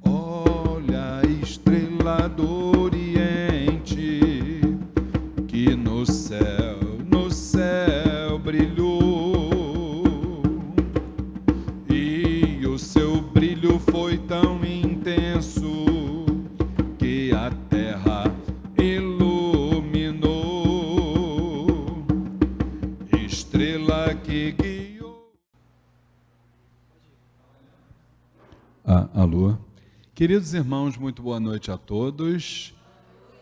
Olha a estrela do Oriente, que no céu brilhou, e o seu brilho foi tão intenso que a terra iluminou, estrela que guiou. Alô? Queridos irmãos, muito boa noite a todos.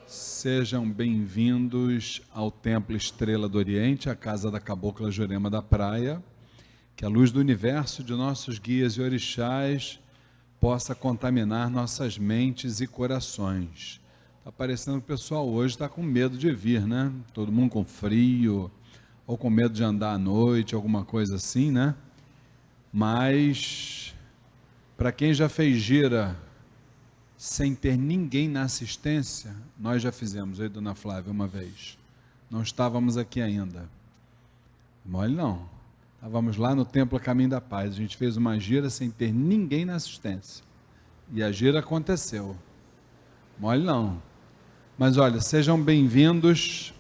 Sejam bem-vindos ao Templo Estrela do Oriente, a casa da Cabocla Jurema da Praia. Que a luz do universo de nossos guias e orixás possa contaminar nossas mentes e corações. Está parecendo que o pessoal hoje está com medo de vir, né? Todo mundo com frio, ou com medo de andar à noite, alguma coisa assim, né? Mas, para quem já fez gira sem ter ninguém na assistência, nós já fizemos, eu e Dona Flávia, uma vez. Não estávamos aqui ainda. Mole não. Estávamos lá no Templo Caminho da Paz. A gente fez uma gira sem ter ninguém na assistência. E a gira aconteceu. Mole não. Mas olha, sejam bem-vindos.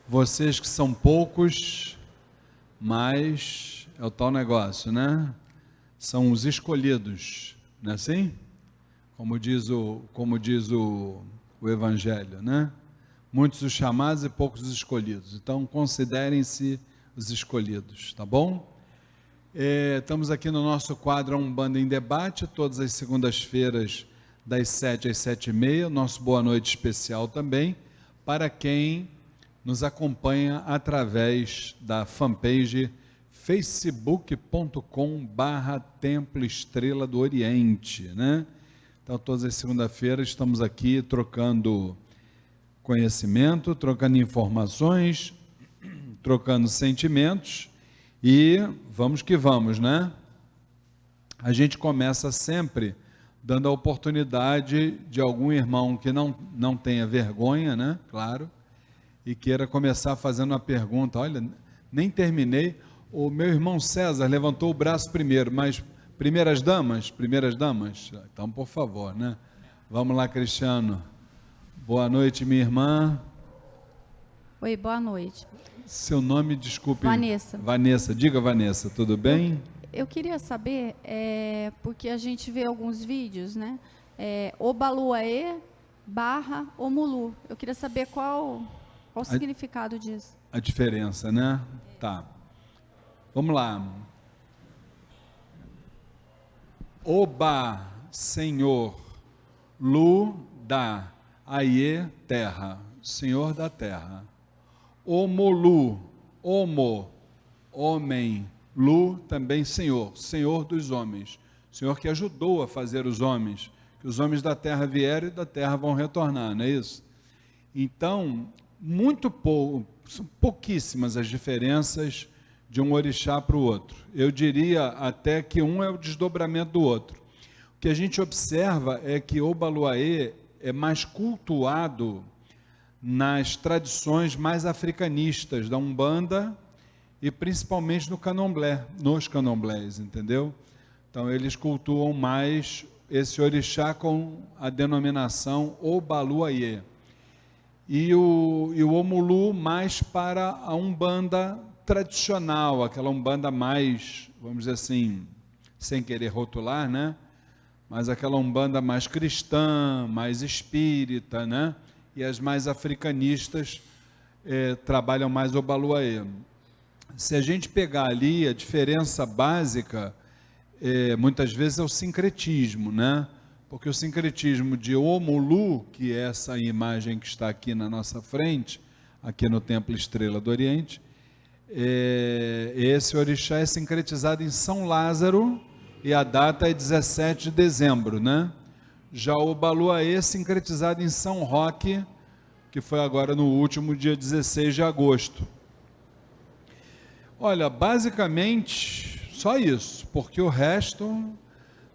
Vocês que são poucos, mas é o tal negócio, né? São os escolhidos, não é assim? Como diz o Evangelho, né? Muitos os chamados e poucos os escolhidos. Então, considerem-se os escolhidos, tá bom? Estamos aqui no nosso quadro Umbanda em Debate, todas as segundas-feiras, das 7 às 7h30, nosso boa noite especial também, para quem nos acompanha através da fanpage facebook.com/Templo Estrela do Oriente, né? Então, todas as segundas-feiras estamos aqui trocando conhecimento, trocando informações, trocando sentimentos e vamos que vamos, né? A gente começa sempre dando a oportunidade de algum irmão que não tenha vergonha, né? Claro, e queira começar fazendo uma pergunta. Olha, nem terminei, o meu irmão César levantou o braço primeiro, mas primeiras damas, então por favor, né? Vamos lá, Cristiano. Boa noite, minha irmã. Oi, boa noite. Seu nome, desculpe. Vanessa. Vanessa, diga Vanessa, tudo bem? Eu queria saber, porque a gente vê alguns vídeos, né? Obaluaê / Omulu. Eu queria saber qual o significado disso. A diferença, né? Tá. Vamos lá. Oba, Senhor, Lu, da, Aie, terra, Senhor da terra. Omolu, Omo, homem, Lu, também Senhor, Senhor dos homens, Senhor que ajudou a fazer os homens, que os homens da terra vieram e da terra vão retornar, não é isso? Então, são pouquíssimas as diferenças de um orixá para o outro. Eu diria até que um é o desdobramento do outro. O que a gente observa é que Obaluaê é mais cultuado nas tradições mais africanistas da Umbanda e principalmente nos candomblés, entendeu? Então eles cultuam mais esse orixá com a denominação Obaluaê. E o Omulu mais para a Umbanda tradicional, aquela Umbanda mais, vamos dizer assim, sem querer rotular, né? Mas aquela Umbanda mais cristã, mais espírita, né? E as mais africanistas trabalham mais o Obaluaê. Se a gente pegar ali, a diferença básica, muitas vezes é o sincretismo, né? Porque o sincretismo de Omulu, que é essa imagem que está aqui na nossa frente, aqui no Templo Estrela do Oriente, esse orixá é sincretizado em São Lázaro e a data é 17 de dezembro, né? Já o Obaluaê é sincretizado em São Roque, que foi agora no último dia 16 de agosto. Olha, basicamente só isso, porque o resto,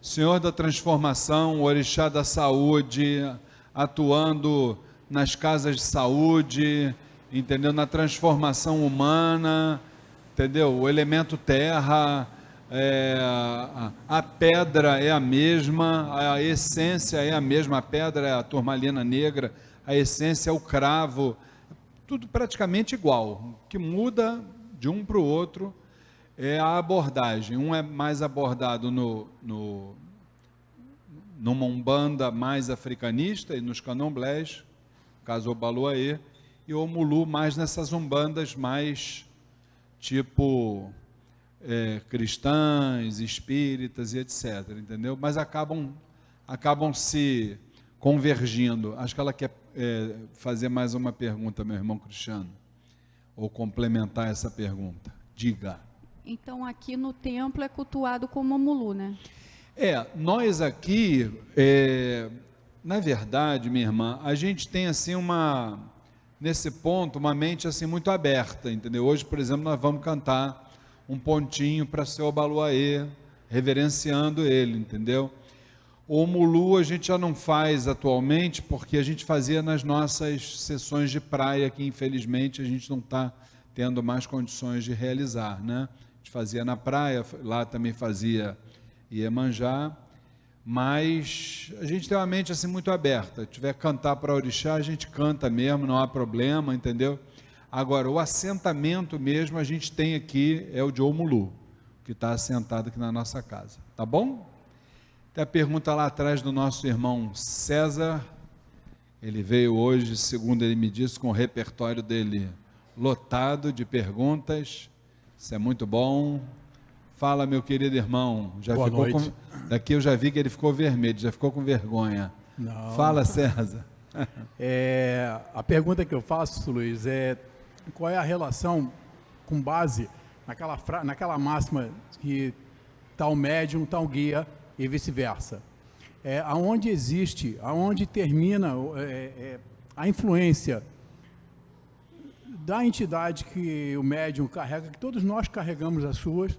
Senhor da Transformação, o orixá da saúde, atuando nas casas de saúde, entendeu? Na transformação humana, entendeu? O elemento terra, a pedra é a mesma, a essência é a mesma, a pedra é a turmalina negra, a essência é o cravo, tudo praticamente igual. O que muda de um para o outro é a abordagem. Um é mais abordado numa umbanda mais africanista e nos candomblés, caso Obaluaê, e o Omulu mais nessas umbandas mais tipo cristãs, espíritas e etc, entendeu? Mas acabam se convergindo. Acho que ela quer fazer mais uma pergunta, meu irmão Cristiano, ou complementar essa pergunta. Diga. Então, aqui no templo é cultuado como Omulu, né? Nós aqui, na verdade, minha irmã, a gente tem assim nesse ponto, uma mente assim muito aberta, entendeu? Hoje, por exemplo, nós vamos cantar um pontinho para seu Obaluaê, reverenciando ele, entendeu? O Omulu a gente já não faz atualmente, porque a gente fazia nas nossas sessões de praia, que infelizmente a gente não está tendo mais condições de realizar, né? A gente fazia na praia, lá também fazia Iemanjá, mas a gente tem uma mente assim muito aberta. Se tiver que cantar para orixá, a gente canta mesmo, não há problema, entendeu? Agora, o assentamento mesmo a gente tem aqui, é o de Omulu, que está assentado aqui na nossa casa, tá bom? Tem a pergunta lá atrás do nosso irmão César, ele veio hoje, segundo ele me disse, com o repertório dele lotado de perguntas, isso é muito bom. Fala, meu querido irmão. Boa noite. Daqui eu já vi que ele ficou vermelho, já ficou com vergonha. Não. Fala, César. A pergunta que eu faço, Luiz, é qual é a relação com base naquela máxima que tal médium, tal guia e vice-versa. Aonde termina a influência da entidade que o médium carrega, que todos nós carregamos as suas,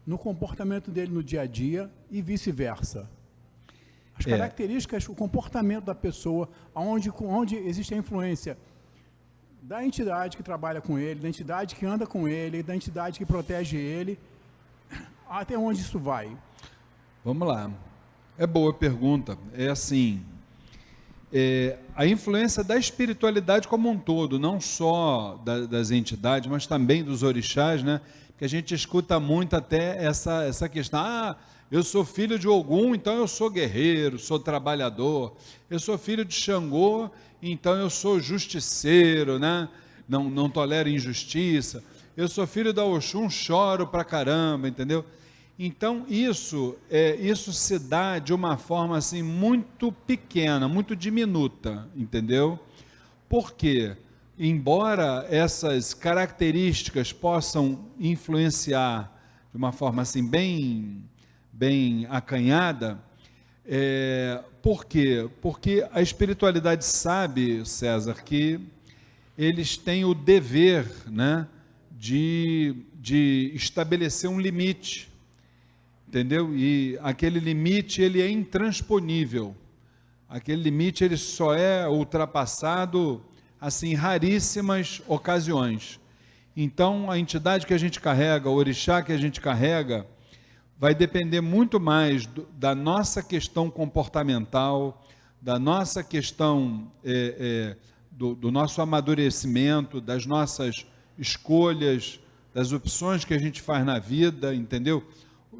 no comportamento dele no dia a dia e vice-versa. As características, o comportamento da pessoa, onde existe a influência da entidade que trabalha com ele, da entidade que anda com ele, da entidade que protege ele, até onde isso vai? Vamos lá. É boa pergunta. É assim, a influência da espiritualidade como um todo, não só das entidades, mas também dos orixás, né? Que a gente escuta muito até essa questão, eu sou filho de Ogum, então eu sou guerreiro, sou trabalhador, eu sou filho de Xangô, então eu sou justiceiro, né? Não tolero injustiça, eu sou filho da Oxum, choro pra caramba, entendeu? Então isso se dá de uma forma assim muito pequena, muito diminuta, entendeu? Por quê? Embora essas características possam influenciar de uma forma assim bem acanhada, por quê? Porque a espiritualidade sabe, César, que eles têm o dever, né, de estabelecer um limite, entendeu? E aquele limite ele é intransponível, aquele limite ele só é ultrapassado assim, raríssimas ocasiões. Então, a entidade que a gente carrega, o orixá que a gente carrega, vai depender muito mais da nossa questão comportamental, da nossa questão, do nosso amadurecimento, das nossas escolhas, das opções que a gente faz na vida, entendeu?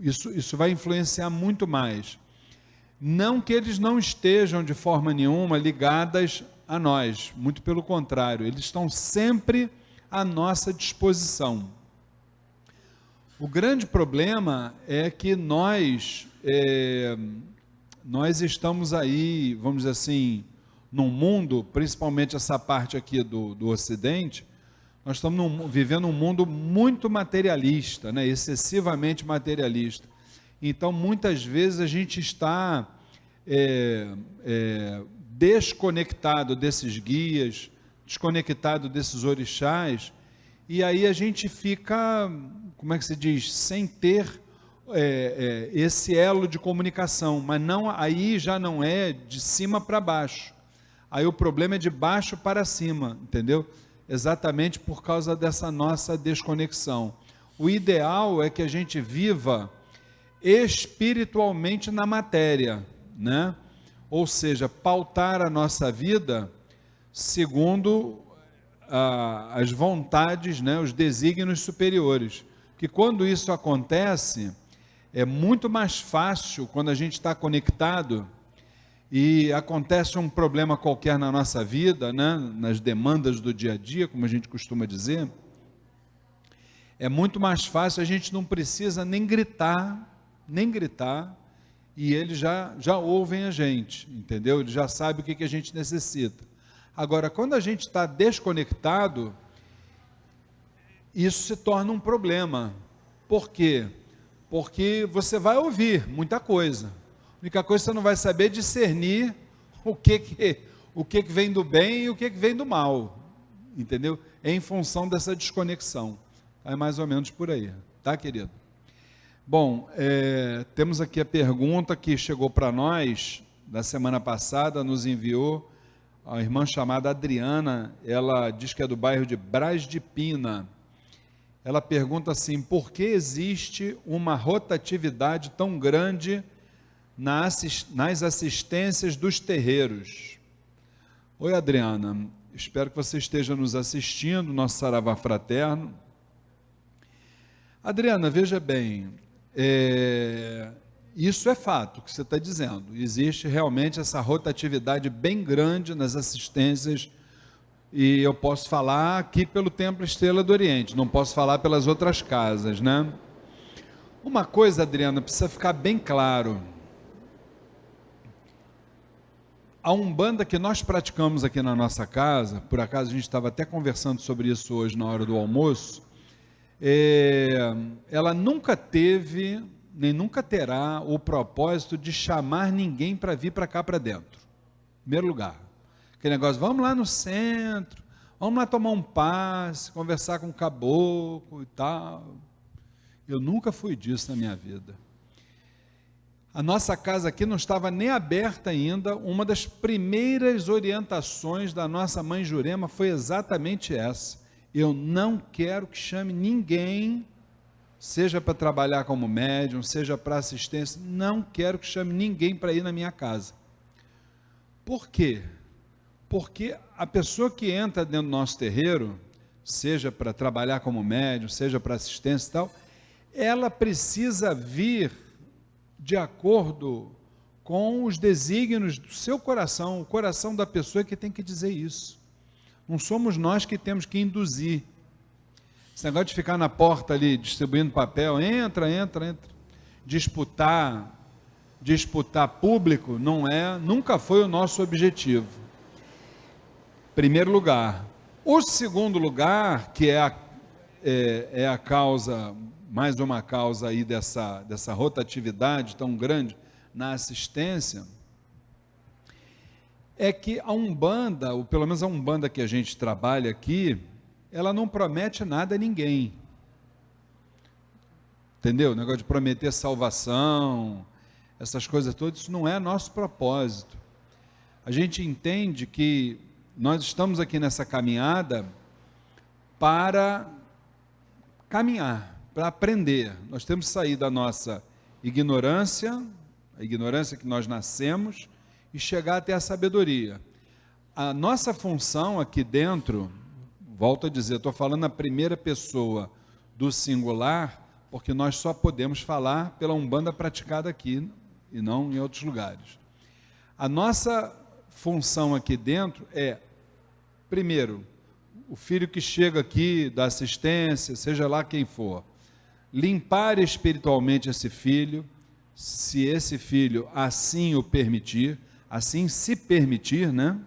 Isso vai influenciar muito mais. Não que eles não estejam de forma nenhuma ligadas a nós, muito pelo contrário, eles estão sempre à nossa disposição. O grande problema é que nós estamos aí, vamos dizer assim, num mundo, principalmente essa parte aqui do Ocidente, nós estamos vivendo um mundo muito materialista, né? Excessivamente materialista. Então, muitas vezes a gente está desconectado desses guias, desconectado desses orixás, e aí a gente fica, como é que se diz, sem ter esse elo de comunicação, mas não, aí já não é de cima para baixo, aí o problema é de baixo para cima, entendeu? Exatamente por causa dessa nossa desconexão. O ideal é que a gente viva espiritualmente na matéria, né? Ou seja, pautar a nossa vida segundo as vontades, né, os desígnios superiores. Que quando isso acontece, é muito mais fácil, quando a gente está conectado e acontece um problema qualquer na nossa vida, né, nas demandas do dia a dia, como a gente costuma dizer, é muito mais fácil, a gente não precisa nem gritar, e eles já ouvem a gente, entendeu? Eles já sabem o que a gente necessita. Agora, quando a gente está desconectado, isso se torna um problema. Por quê? Porque você vai ouvir muita coisa. A única coisa que você não vai saber discernir o que vem do bem e o que vem do mal, entendeu? É em função dessa desconexão. É mais ou menos por aí, tá, querido? Bom, temos aqui a pergunta que chegou para nós, da semana passada, nos enviou a irmã chamada Adriana, ela diz que é do bairro de Braz de Pina. Ela pergunta assim: por que existe uma rotatividade tão grande nas assistências dos terreiros? Oi, Adriana, espero que você esteja nos assistindo, nosso Saravá Fraterno. Adriana, veja bem, isso é fato que você está dizendo, existe realmente essa rotatividade bem grande nas assistências, e eu posso falar aqui pelo Templo Estrela do Oriente, não posso falar pelas outras casas, né? Uma coisa, Adriana, precisa ficar bem claro: a Umbanda que nós praticamos aqui na nossa casa, por acaso a gente estava até conversando sobre isso hoje na hora do almoço, ela nunca teve, nem nunca terá o propósito de chamar ninguém para vir para cá para dentro. Em primeiro lugar, aquele negócio, vamos lá no centro, vamos lá tomar um passe, conversar com o caboclo e tal. Eu nunca fui disso na minha vida. A nossa casa aqui não estava nem aberta ainda. Uma das primeiras orientações da nossa mãe Jurema foi exatamente essa: eu não quero que chame ninguém, seja para trabalhar como médium, seja para assistência, não quero que chame ninguém para ir na minha casa. Por quê? Porque a pessoa que entra dentro do nosso terreiro, seja para trabalhar como médium, seja para assistência e tal, ela precisa vir de acordo com os desígnios do seu coração, o coração da pessoa que tem que dizer isso. Não somos nós que temos que induzir. Esse negócio de ficar na porta ali, distribuindo papel, entra. Disputar público nunca foi o nosso objetivo. Primeiro lugar. O segundo lugar, que é a causa, mais uma causa aí dessa rotatividade tão grande na assistência, é que a Umbanda, ou pelo menos a Umbanda que a gente trabalha aqui, ela não promete nada a ninguém. Entendeu? O negócio de prometer salvação, essas coisas todas, isso não é nosso propósito. A gente entende que nós estamos aqui nessa caminhada para caminhar, para aprender. Nós temos que sair da nossa ignorância, a ignorância que nós nascemos, e chegar até a sabedoria. A nossa função aqui dentro, volto a dizer, estou falando na primeira pessoa do singular, porque nós só podemos falar pela Umbanda praticada aqui e não em outros lugares. A nossa função aqui dentro é, primeiro, o filho que chega aqui da assistência, seja lá quem for, limpar espiritualmente esse filho, se esse filho assim o permitir, assim se permitir, né?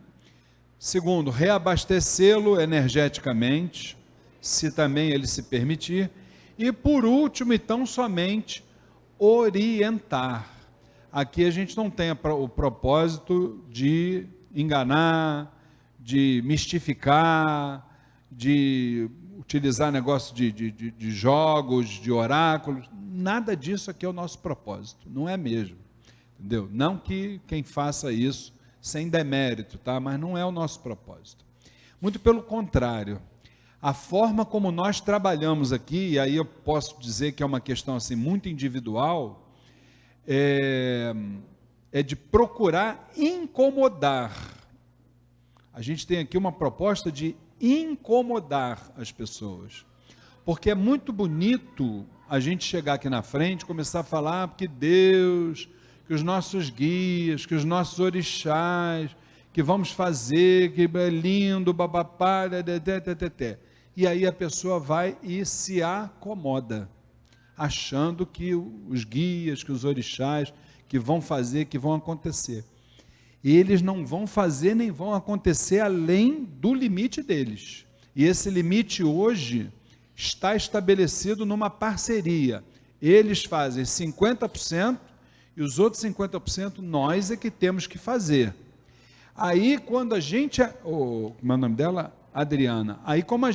Segundo, reabastecê-lo energeticamente, se também ele se permitir. E por último, e tão somente, orientar. Aqui a gente não tem o propósito de enganar, de mistificar, de utilizar negócio de jogos, de oráculos. Nada disso aqui é o nosso propósito, não é mesmo. Entendeu? Não que quem faça isso sem demérito, tá? Mas não é o nosso propósito. Muito pelo contrário. A forma como nós trabalhamos aqui, e aí eu posso dizer que é uma questão assim muito individual, é de procurar incomodar. A gente tem aqui uma proposta de incomodar as pessoas, porque é muito bonito a gente chegar aqui na frente, começar a falar que Deus, que os nossos guias, que os nossos orixás, que vamos fazer, que é lindo, babapá, e aí a pessoa vai e se acomoda, achando que os guias, que os orixás, que vão fazer, que vão acontecer. E eles não vão fazer nem vão acontecer além do limite deles. E esse limite hoje está estabelecido numa parceria. Eles fazem 50% e os outros 50% nós é que temos que fazer. Aí quando a gente, como é o nome dela? Adriana. Aí quando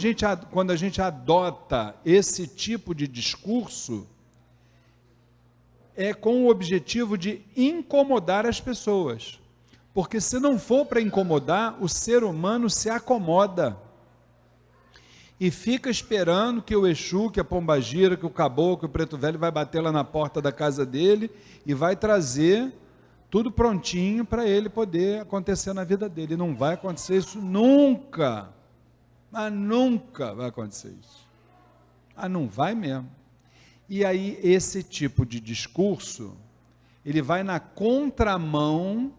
a gente adota esse tipo de discurso, é com o objetivo de incomodar as pessoas. Porque se não for para incomodar, o ser humano se acomoda e fica esperando que o Exu, que a Pombagira, que o Caboclo, que o Preto Velho vai bater lá na porta da casa dele e vai trazer tudo prontinho para ele poder acontecer na vida dele. E não vai acontecer isso nunca. Mas nunca vai acontecer isso. Não vai mesmo. E aí esse tipo de discurso, ele vai na contramão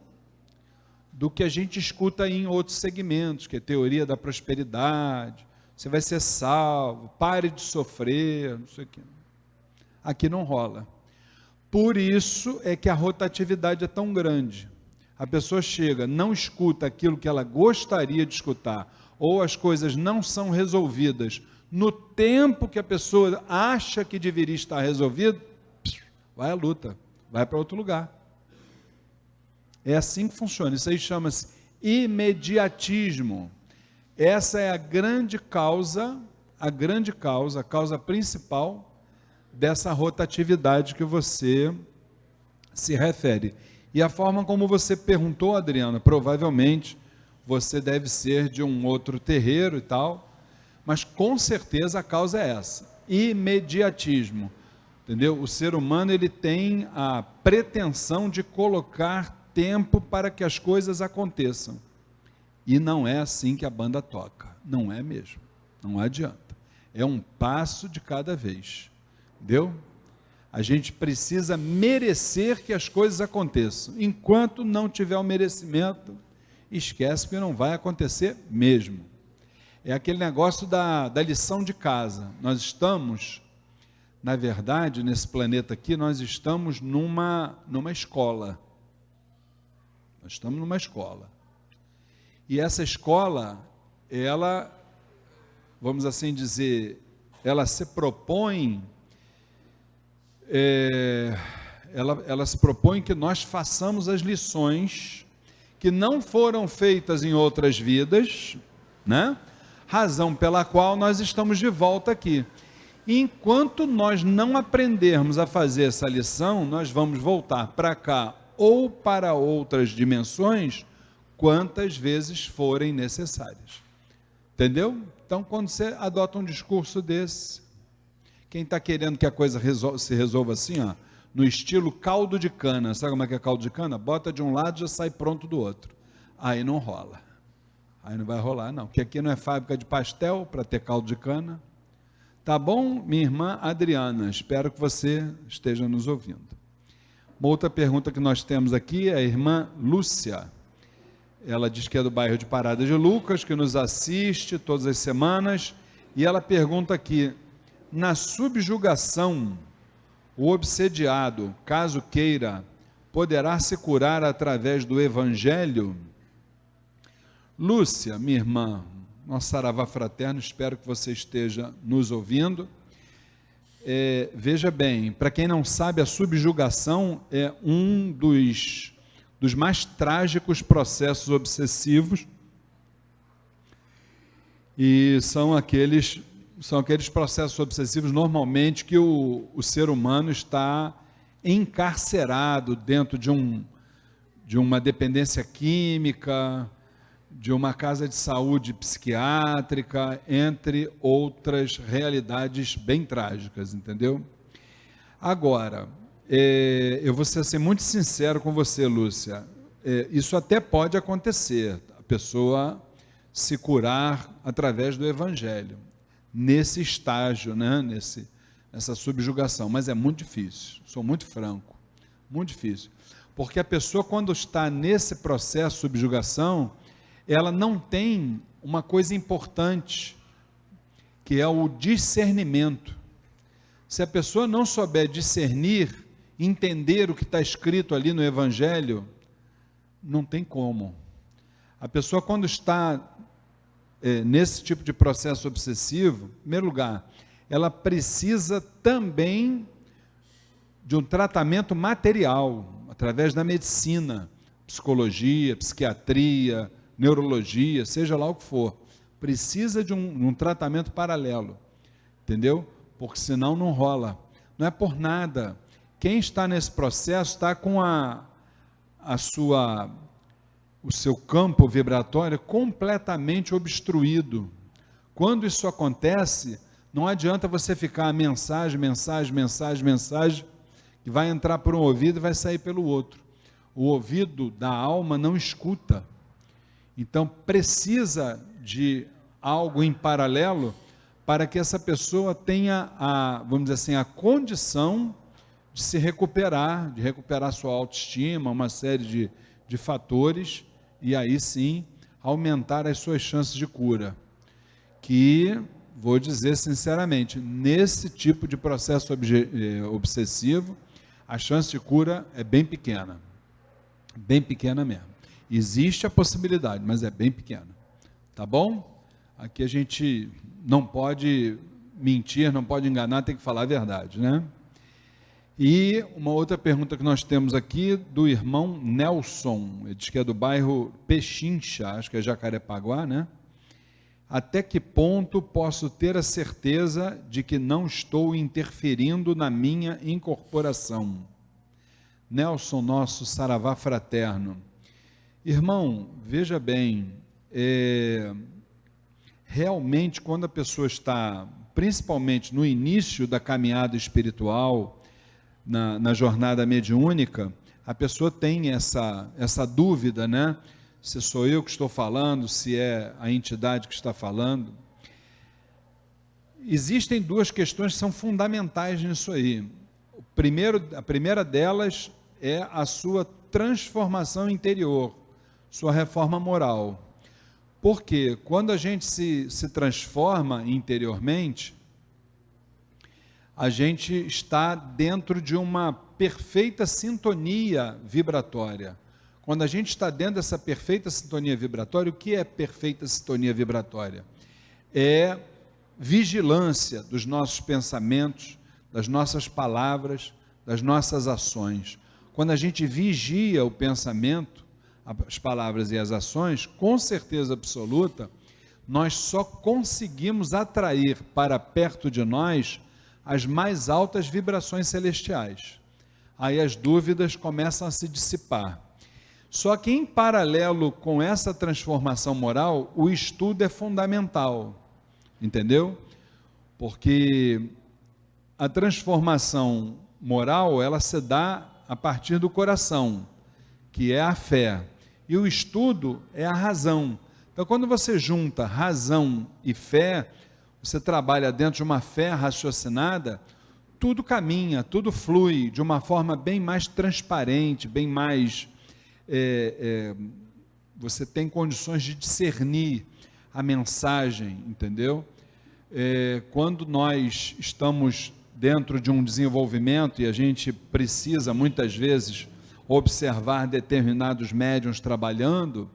do que a gente escuta em outros segmentos, que é teoria da prosperidade, você vai ser salvo, pare de sofrer, não sei o quê. Aqui não rola. Por isso é que a rotatividade é tão grande. A pessoa chega, não escuta aquilo que ela gostaria de escutar, ou as coisas não são resolvidas no tempo que a pessoa acha que deveria estar resolvido, vai à luta, vai para outro lugar. É assim que funciona. Isso aí chama-se imediatismo. Essa é a causa principal dessa rotatividade que você se refere. E a forma como você perguntou, Adriana, provavelmente você deve ser de um outro terreiro e tal, mas com certeza a causa é essa, imediatismo, entendeu? O ser humano, ele tem a pretensão de colocar tempo para que as coisas aconteçam, e não é assim que a banda toca, não é mesmo, não adianta, é um passo de cada vez, entendeu? A gente precisa merecer que as coisas aconteçam, enquanto não tiver o merecimento, esquece que não vai acontecer mesmo. É aquele negócio da lição de casa. Nós estamos, na verdade, nesse planeta aqui, nós estamos numa escola. Nós estamos numa escola. E essa escola, ela, vamos assim dizer, ela se propõe, ela se propõe que nós façamos as lições que não foram feitas em outras vidas, né? Razão pela qual nós estamos de volta aqui. E enquanto nós não aprendermos a fazer essa lição, nós vamos voltar para cá ou para outras dimensões, quantas vezes forem necessárias. Entendeu? Então, quando você adota um discurso desse, quem está querendo que a coisa se resolva assim, ó, no estilo caldo de cana, sabe como é que é caldo de cana? Bota de um lado e já sai pronto do outro. Aí não rola. Aí não vai rolar não, porque aqui não é fábrica de pastel para ter caldo de cana. Tá bom, minha irmã Adriana? Espero que você esteja nos ouvindo. Uma outra pergunta que nós temos aqui é a irmã Lúcia. Ela diz que é do bairro de Parada de Lucas, que nos assiste todas as semanas, e ela pergunta aqui, na subjugação, o obsediado, caso queira, poderá se curar através do Evangelho? Lúcia, minha irmã, nosso saravá fraterno, espero que você esteja nos ouvindo. Veja bem, para quem não sabe, a subjugação é um dos mais trágicos processos obsessivos, e são aqueles processos obsessivos normalmente que o ser humano está encarcerado dentro de uma dependência química, de uma casa de saúde psiquiátrica, entre outras realidades bem trágicas, entendeu? Agora, eu vou ser muito sincero com você, Lúcia. Isso até pode acontecer, a pessoa se curar através do Evangelho, nesse estágio, né? Nessa subjugação, mas é muito difícil, sou muito franco, muito difícil, porque a pessoa, quando está nesse processo de subjugação, ela não tem uma coisa importante, que é o discernimento. Se a pessoa não souber discernir, entender o que está escrito ali no Evangelho, não tem como. A pessoa, quando está nesse tipo de processo obsessivo, em primeiro lugar, ela precisa também de um tratamento material, através da medicina, psicologia, psiquiatria, neurologia, seja lá o que for. Precisa de um tratamento paralelo, entendeu? Porque senão não rola. Não é por nada. Quem está nesse processo está com o seu campo vibratório completamente obstruído. Quando isso acontece, não adianta você ficar mensagem, que vai entrar por um ouvido e vai sair pelo outro. O ouvido da alma não escuta. Então precisa de algo em paralelo para que essa pessoa tenha vamos dizer assim, a condição de se recuperar, de recuperar sua autoestima, uma série de fatores, e aí sim aumentar as suas chances de cura. Que, vou dizer sinceramente, nesse tipo de processo obsessivo, a chance de cura é bem pequena mesmo. Existe a possibilidade, mas é bem pequena, tá bom? Aqui a gente não pode mentir, não pode enganar, tem que falar a verdade, né? E uma outra pergunta que nós temos aqui, do irmão Nelson, ele diz que é do bairro Pechincha, acho que é Jacarepaguá, né? Até que ponto posso ter a certeza de que não estou interferindo na minha incorporação? Nelson, nosso saravá fraterno. Irmão, veja bem, realmente quando a pessoa está, principalmente no início da caminhada espiritual, na jornada mediúnica, a pessoa tem essa dúvida, né? Se sou eu que estou falando, se é a entidade que está falando. Existem duas questões que são fundamentais nisso aí. A primeira delas é a sua transformação interior, sua reforma moral. Porque quando a gente se transforma interiormente, a gente está dentro de uma perfeita sintonia vibratória. Quando a gente está dentro dessa perfeita sintonia vibratória, o que é perfeita sintonia vibratória? É vigilância dos nossos pensamentos, das nossas palavras, das nossas ações. Quando a gente vigia o pensamento, as palavras e as ações, com certeza absoluta, nós só conseguimos atrair para perto de nós as mais altas vibrações celestiais. Aí as dúvidas começam a se dissipar. Só que em paralelo com essa transformação moral, o estudo é fundamental, entendeu? Porque a transformação moral, ela se dá a partir do coração, que é a fé, e o estudo é a razão. Então, quando você junta razão e fé, você trabalha dentro de uma fé raciocinada, tudo caminha, tudo flui de uma forma bem mais transparente, bem mais... você tem condições de discernir a mensagem, entendeu? Quando nós estamos dentro de um desenvolvimento e a gente precisa, muitas vezes, observar determinados médiuns trabalhando,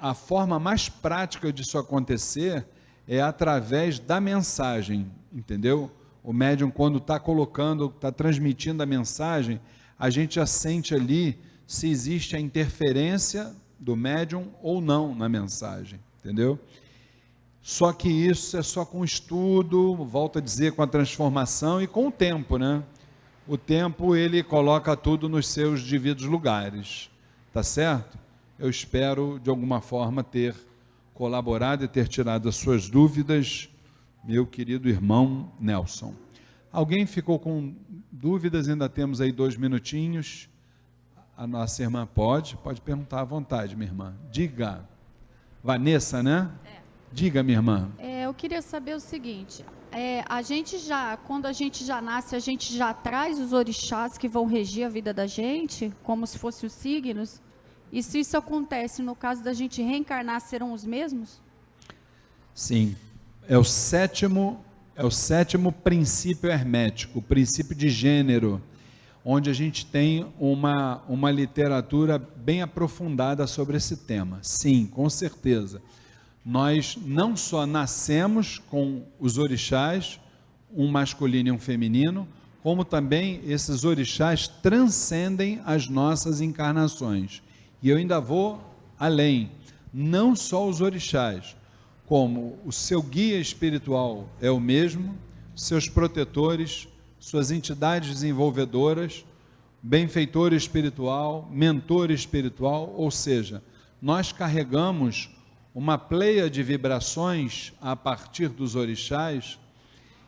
a forma mais prática disso acontecer é através da mensagem, entendeu? O médium, quando está colocando, está transmitindo a mensagem, a gente já sente ali se existe a interferência do médium ou não na mensagem, entendeu? Só que isso é só com estudo, volto a dizer, com a transformação e com o tempo, né? O tempo, ele coloca tudo nos seus devidos lugares, tá certo? Eu espero, de alguma forma, ter colaborado e ter tirado as suas dúvidas, meu querido irmão Nelson. Alguém ficou com dúvidas? Ainda temos aí 2 minutinhos. A nossa irmã pode perguntar à vontade, minha irmã. Diga. Vanessa, né? Diga, minha irmã. Eu queria saber o seguinte, quando a gente já nasce, a gente já traz os orixás que vão regir a vida da gente, como se fossem os signos? E se isso acontece, no caso da gente reencarnar, serão os mesmos? Sim, é o sétimo princípio hermético, o princípio de gênero, onde a gente tem uma literatura bem aprofundada sobre esse tema. Sim, com certeza. Nós não só nascemos com os orixás, um masculino e um feminino, como também esses orixás transcendem as nossas encarnações. E eu ainda vou além, não só os orixás, como o seu guia espiritual é o mesmo, seus protetores, suas entidades desenvolvedoras, benfeitor espiritual, mentor espiritual, ou seja, nós carregamos uma pleia de vibrações a partir dos orixás,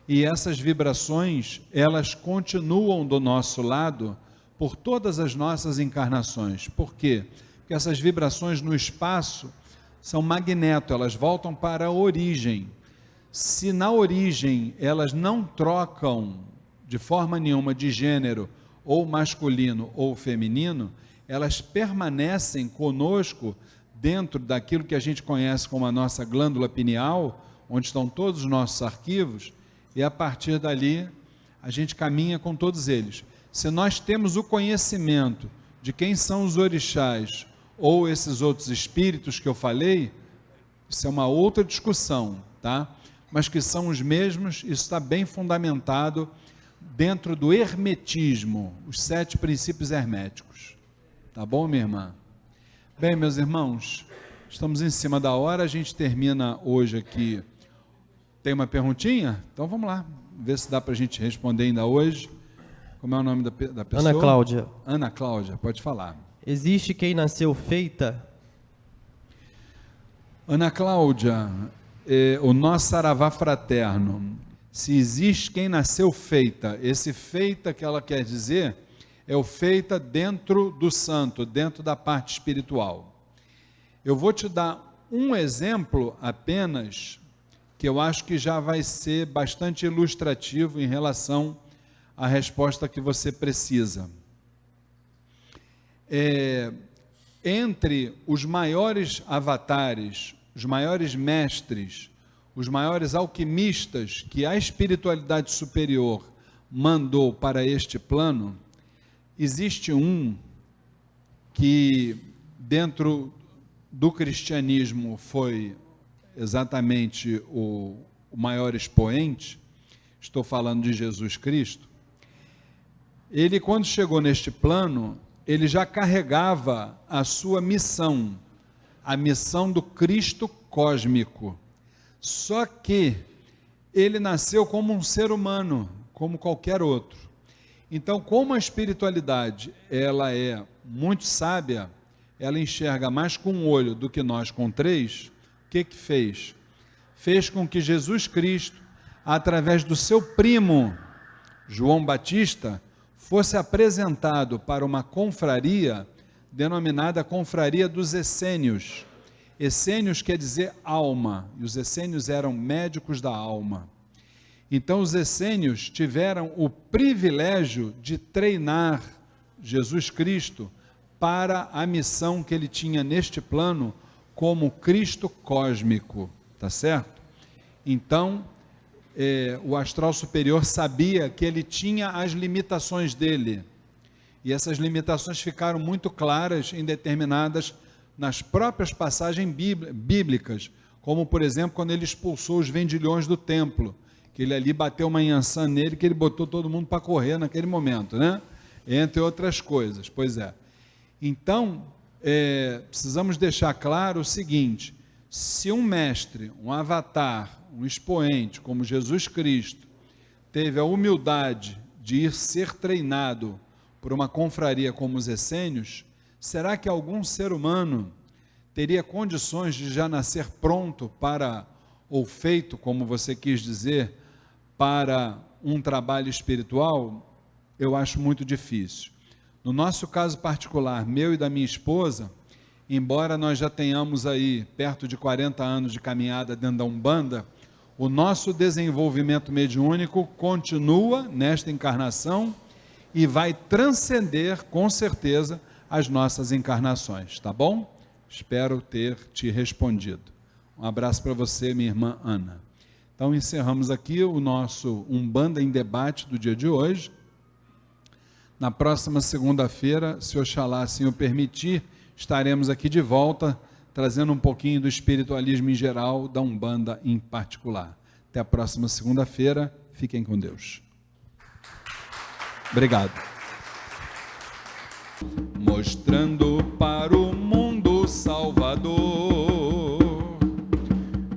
e essas vibrações, elas continuam do nosso lado por todas as nossas encarnações. Por quê? Porque essas vibrações no espaço são magneto, elas voltam para a origem. Se na origem elas não trocam de forma nenhuma de gênero, ou masculino ou feminino, elas permanecem conosco dentro daquilo que a gente conhece como a nossa glândula pineal, onde estão todos os nossos arquivos, e a partir dali a gente caminha com todos eles. Se nós temos o conhecimento de quem são os orixás ou esses outros espíritos que eu falei, isso é uma outra discussão, tá? Mas que são os mesmos, isso está bem fundamentado dentro do hermetismo, os 7 princípios herméticos. Tá bom, minha irmã? Bem, meus irmãos, estamos em cima da hora, a gente termina hoje aqui. Tem uma perguntinha? Então vamos lá, ver se dá para a gente responder ainda hoje. Como é o nome da pessoa? Ana Cláudia. Ana Cláudia, pode falar. Existe quem nasceu feita? Ana Cláudia, o nosso saravá fraterno, se existe quem nasceu feita, esse feita que ela quer dizer, é o feita dentro do santo, dentro da parte espiritual. Eu vou te dar um exemplo apenas, que eu acho que já vai ser bastante ilustrativo em relação à resposta que você precisa. Entre os maiores avatares, os maiores mestres, os maiores alquimistas que a espiritualidade superior mandou para este plano, existe um que dentro do cristianismo foi exatamente o maior expoente, estou falando de Jesus Cristo. Ele, quando chegou neste plano, ele já carregava a sua missão, a missão do Cristo cósmico. Só que ele nasceu como um ser humano, como qualquer outro. Então, como a espiritualidade, ela é muito sábia, ela enxerga mais com um olho do que nós com 3, o que fez? Fez com que Jesus Cristo, através do seu primo, João Batista, fosse apresentado para uma confraria, denominada Confraria dos Essênios. Essênios quer dizer alma, e os essênios eram médicos da alma. Então os essênios tiveram o privilégio de treinar Jesus Cristo para a missão que ele tinha neste plano como Cristo cósmico, tá certo? Então, o astral superior sabia que ele tinha as limitações dele, e essas limitações ficaram muito claras em determinadas, nas próprias passagens bíblicas, como por exemplo, quando ele expulsou os vendilhões do templo, que ele ali bateu uma Yansan nele, que ele botou todo mundo para correr naquele momento, né? Entre outras coisas, pois é. Então, precisamos deixar claro o seguinte: se um mestre, um avatar, um expoente como Jesus Cristo, teve a humildade de ir ser treinado por uma confraria como os essênios, será que algum ser humano teria condições de já nascer pronto para, ou feito, como você quis dizer, para um trabalho espiritual, eu acho muito difícil. No nosso caso particular, meu e da minha esposa, embora nós já tenhamos aí perto de 40 anos de caminhada dentro da Umbanda, o nosso desenvolvimento mediúnico continua nesta encarnação e vai transcender, com certeza, as nossas encarnações, tá bom? Espero ter te respondido. Um abraço para você, minha irmã Ana. Então, encerramos aqui o nosso Umbanda em Debate do dia de hoje. Na próxima segunda-feira, se Oxalá assim o permitir, estaremos aqui de volta, trazendo um pouquinho do espiritualismo em geral, da Umbanda em particular. Até a próxima segunda-feira. Fiquem com Deus. Obrigado. Mostrando para o mundo Salvador,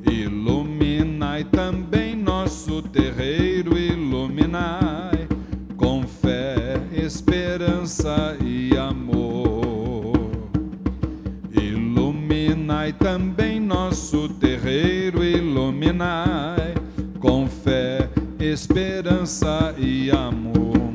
iluminai também nosso terreiro, iluminai com fé, esperança e amor. Iluminai também nosso terreiro, iluminai com fé, esperança e amor.